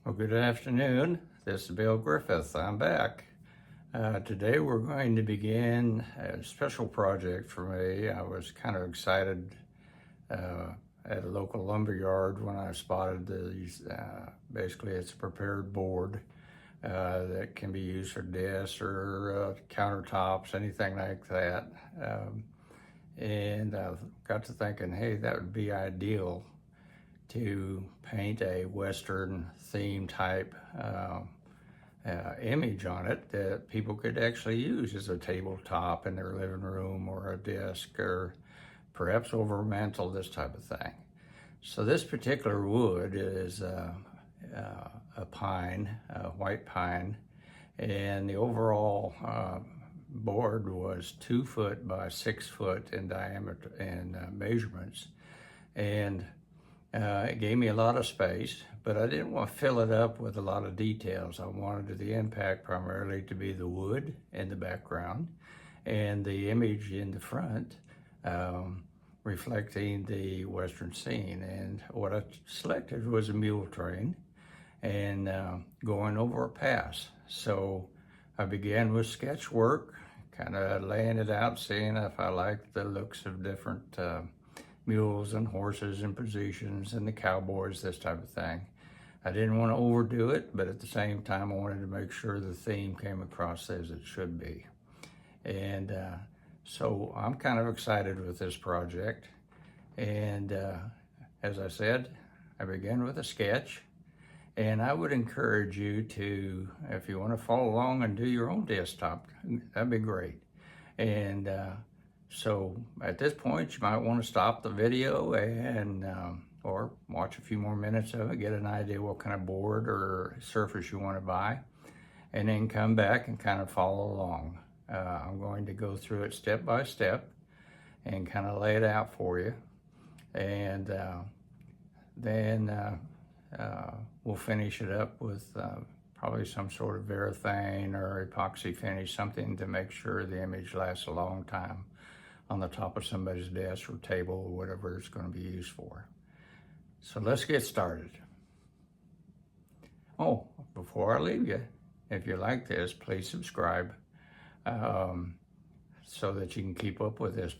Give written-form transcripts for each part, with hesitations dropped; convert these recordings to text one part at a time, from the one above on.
Well, good afternoon. This is Bill Griffith. I'm back. Today we're going to begin a special project for me. I was kind of excited at a local lumber yard when I spotted these. Basically, it's a prepared board that can be used for desks or countertops, anything like that. And I got to thinking, hey, that would be ideal to paint a Western theme type image on it that people could actually use as a tabletop in their living room or a desk or perhaps over a mantel, this type of thing. So this particular wood is a pine, a white pine, and the overall board was 2 foot by 6 foot in diameter and measurements. And it gave me a lot of space, but I didn't want to fill it up with a lot of details. I wanted the impact primarily to be the wood in the background and the image in the front reflecting the Western scene. And what I selected was a mule train and going over a pass. So I began with sketch work, kind of laying it out, seeing if I liked the looks of different mules and horses and positions and the cowboys, this type of thing. I didn't want to overdo it, but at the same time I wanted to make sure the theme came across as it should be. And so I'm kind of excited with this project. And as I said, I began with a sketch, and I would encourage you to, if you want to follow along and do your own desktop, that'd be great. And so at this point, you might want to stop the video and or watch a few more minutes of it, get an idea what kind of board or surface you want to buy, and then come back and kind of follow along. I'm going to go through it step by step and kind of lay it out for you. And then we'll finish it up with probably some sort of varathane or epoxy finish, something to make sure the image lasts a long time on the top of somebody's desk or table or whatever it's going to be used for. So let's get started. Oh, before I leave you, if you like this, please subscribe so that you can keep up with this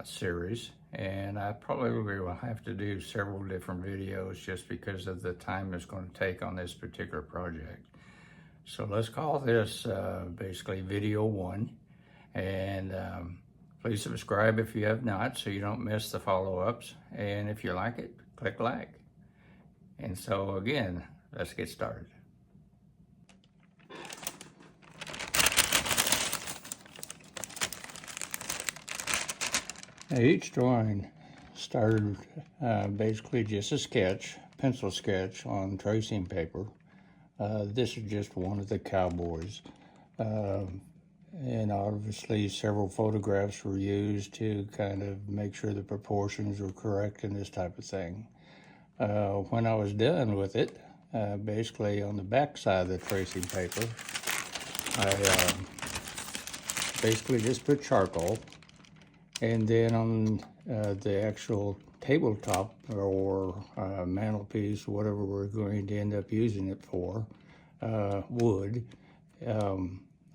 series. And I probably will have to do several different videos just because of the time it's going to take on this particular project. So let's call this basically video 1. And please subscribe if you have not so you don't miss the follow-ups. And if you like it, click like. And so again, let's get started. Now, each drawing started basically just a sketch, pencil sketch on tracing paper. This is just one of the cowboys. And obviously several photographs were used to kind of make sure the proportions were correct and this type of thing. When I was done with it, basically on the back side of the tracing paper, I basically just put charcoal, and then on the actual tabletop or mantelpiece, whatever we're going to end up using it for, wood,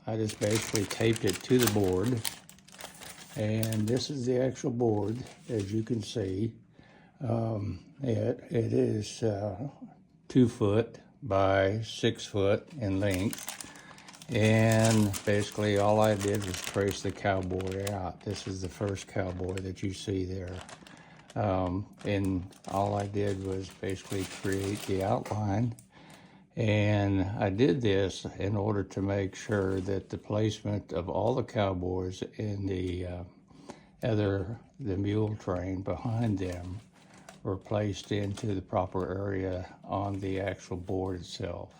I just basically taped it to the board. And this is the actual board, as you can see. It is 2 foot by 6 foot in length. And basically all I did was trace the cowboy out. This is the first cowboy that you see there. And all I did was basically create the outline. And I did this in order to make sure that the placement of all the cowboys in the mule train behind them were placed into the proper area on the actual board itself.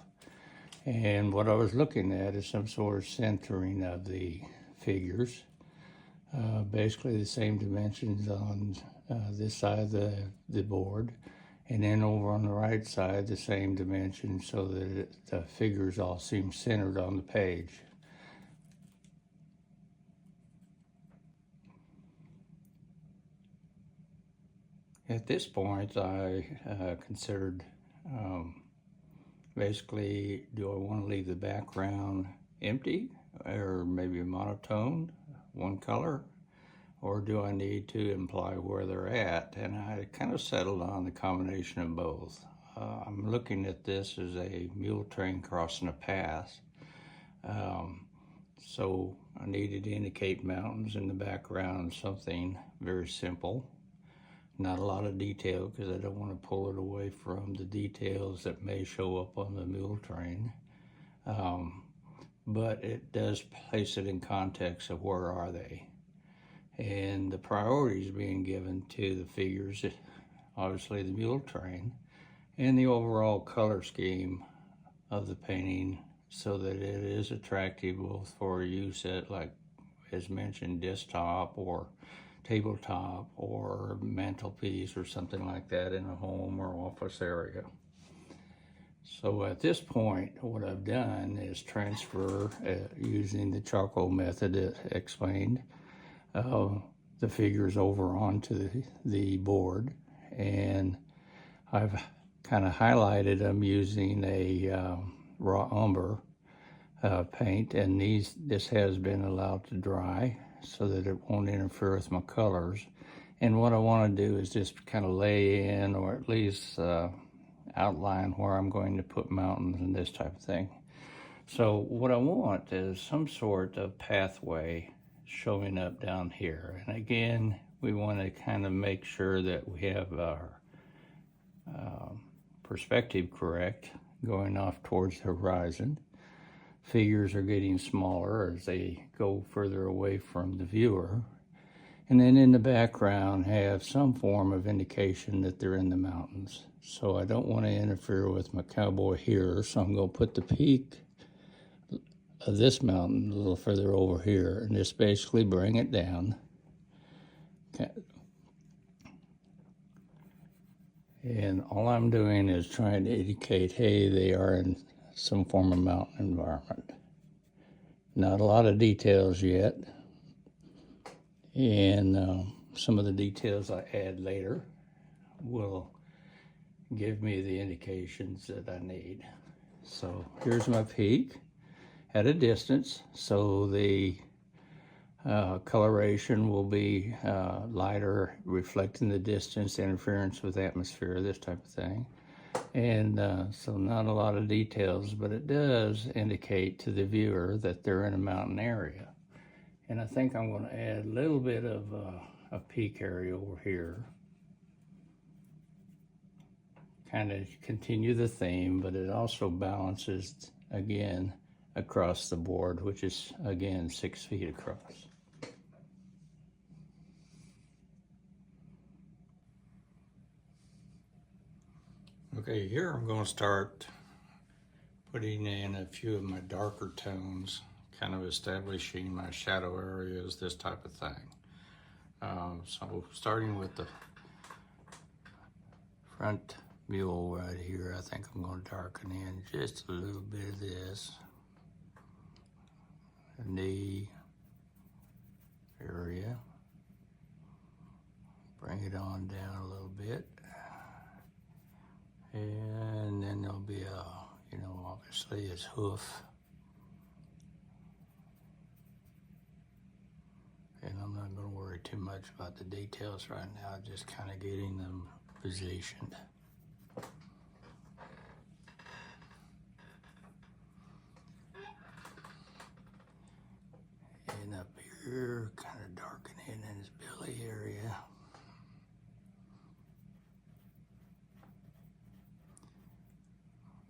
And what I was looking at is some sort of centering of the figures. Basically the same dimensions on this side of the board. And then over on the right side, the same dimensions so that the figures all seem centered on the page. At this point, I considered Basically, do I want to leave the background empty or maybe monotone, one color, or do I need to imply where they're at? And I kind of settled on the combination of both. I'm looking at this as a mule train crossing a path. Um, so I needed to indicate mountains in the background, something very simple. Not a lot of detail because I don't want to pull it away from the details that may show up on the mule train. But it does place it in context of where are they. And the priorities being given to the figures, obviously the mule train, and the overall color scheme of the painting so that it is attractive both for use at, like as mentioned, desktop or tabletop or mantelpiece or something like that in a home or office area. So at this point, what I've done is transfer, using the charcoal method explained, the figures over onto the board, and I've kind of highlighted them using a raw umber paint, and this has been allowed to dry so that it won't interfere with my colors. And what I want to do is just kind of lay in, or at least outline where I'm going to put mountains and this type of thing. So what I want is some sort of pathway showing up down here. And again, we want to kind of make sure that we have our perspective correct, going off towards the horizon. Figures are getting smaller as they go further away from the viewer. And then in the background have some form of indication that they're in the mountains. So I don't want to interfere with my cowboy here, so I'm going to put the peak of this mountain a little further over here and just basically bring it down. Okay. And all I'm doing is trying to indicate, hey, they are in some form of mountain environment. Not a lot of details yet. And some of the details I add later will give me the indications that I need. So here's my peak at a distance. So the coloration will be lighter, reflecting the distance, interference with atmosphere, this type of thing. And so not a lot of details, but it does indicate to the viewer that they're in a mountain area. And I think I'm going to add a little bit of a peak area over here. Kind of continue the theme, but it also balances again across the board, which is again 6 feet across. Okay, here I'm going to start putting in a few of my darker tones, kind of establishing my shadow areas, this type of thing. So starting with the front mule right here, I think I'm going to darken in just a little bit of this. The knee area. Bring it on down a little bit. And then there'll be obviously his hoof. And I'm not going to worry too much about the details right now, just kind of getting them positioned. And up here, kind of darkening in his belly area.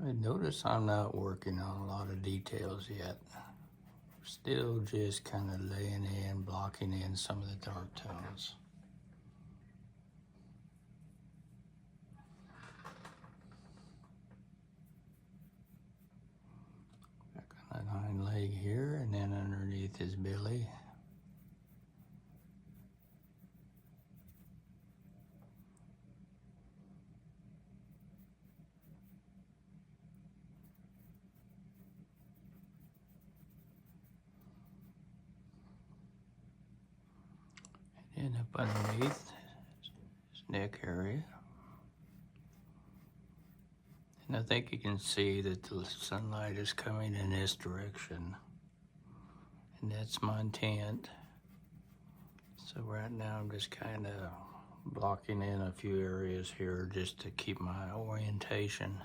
I notice I'm not working on a lot of details yet. Still just kind of laying in, blocking in some of the dark tones. Back on that hind leg here, and then underneath his belly. And up underneath his neck area. I think you can see that the sunlight is coming in this direction. And that's my intent. So right now I'm just kind of blocking in a few areas here just to keep my orientation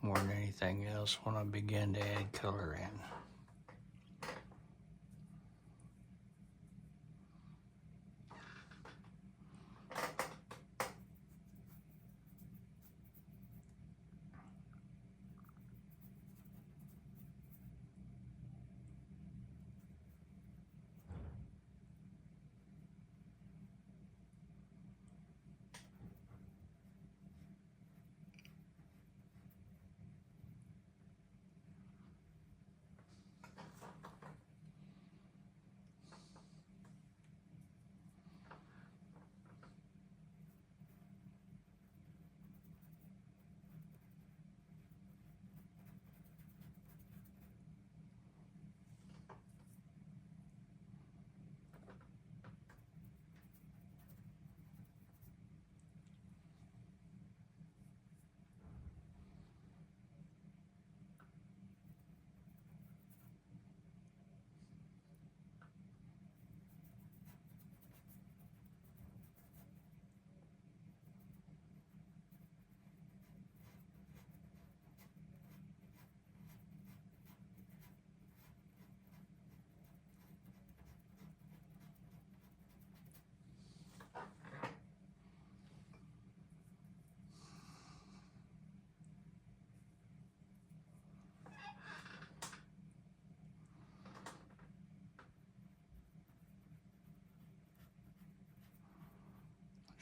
more than anything else when I begin to add color in.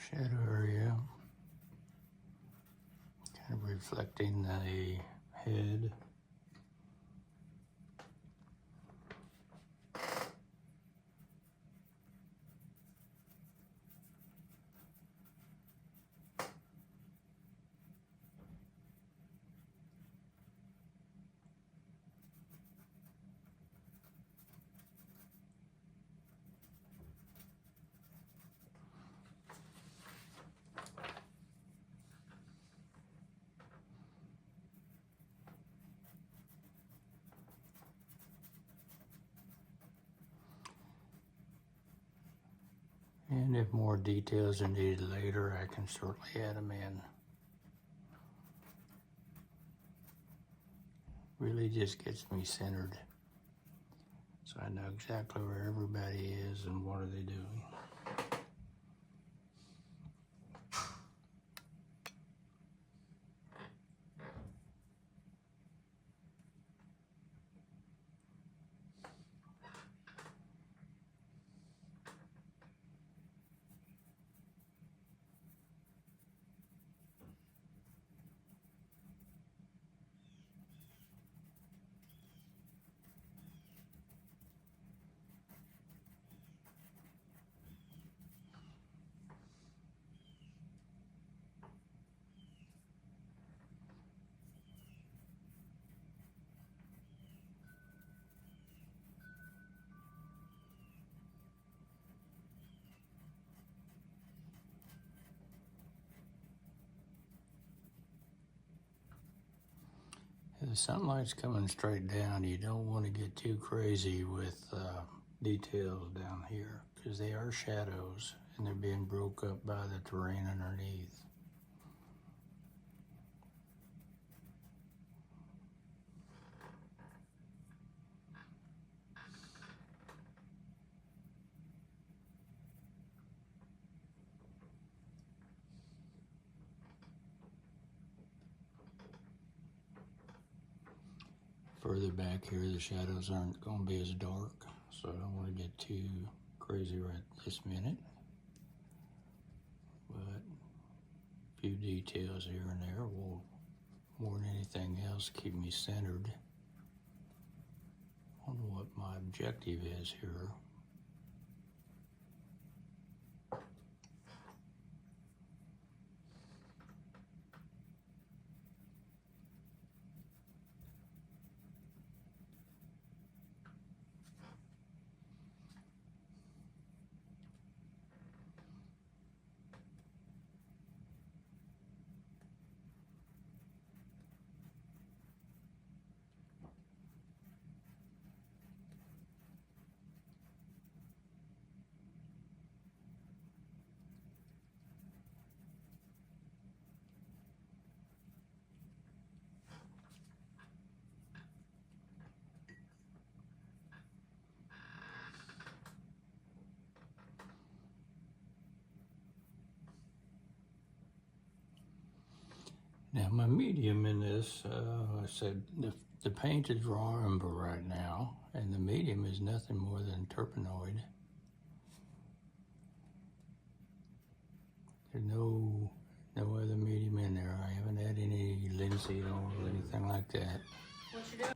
Shadow area, kind of reflecting the head. And if more details are needed later, I can certainly add them in. Really just gets me centered, so I know exactly where everybody is and what are they doing. If the sunlight's coming straight down, you don't want to get too crazy with details down here because they are shadows and they're being broke up by the terrain underneath. Further back here, the shadows aren't going to be as dark, so I don't want to get too crazy right this minute. But a few details here and there will, more than anything else, keep me centered on what my objective is here. Now my medium in this, I said the paint is raw umber right now, and the medium is nothing more than terpenoid. There's no other medium in there. I haven't had any linseed oil or anything like that. What you doing?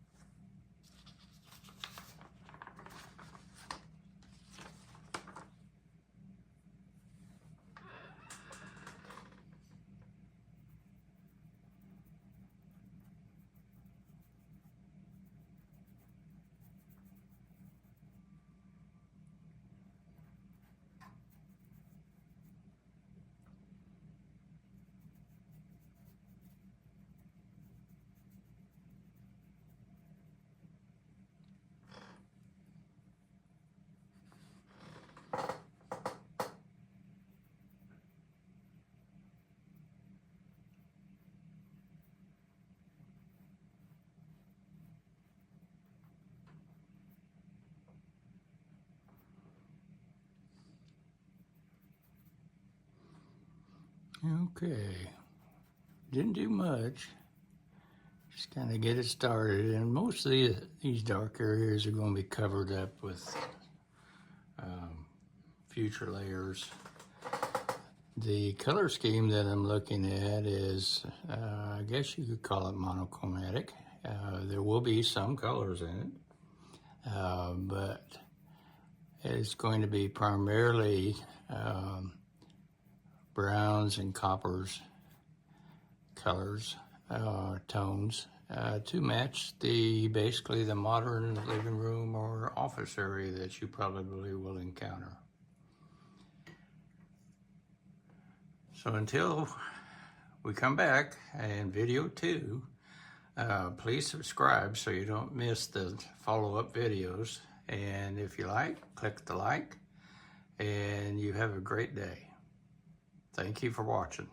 Okay, didn't do much. Just kind of get it started, and most of these dark areas are going to be covered up with future layers. The color scheme that I'm looking at is, I guess you could call it monochromatic. There will be some colors in it, but it's going to be primarily browns and coppers colors, tones, to match basically the modern living room or office area that you probably will encounter. So until we come back in video 2, please subscribe so you don't miss the follow-up videos. And if you like, click the like, and you have a great day. Thank you for watching.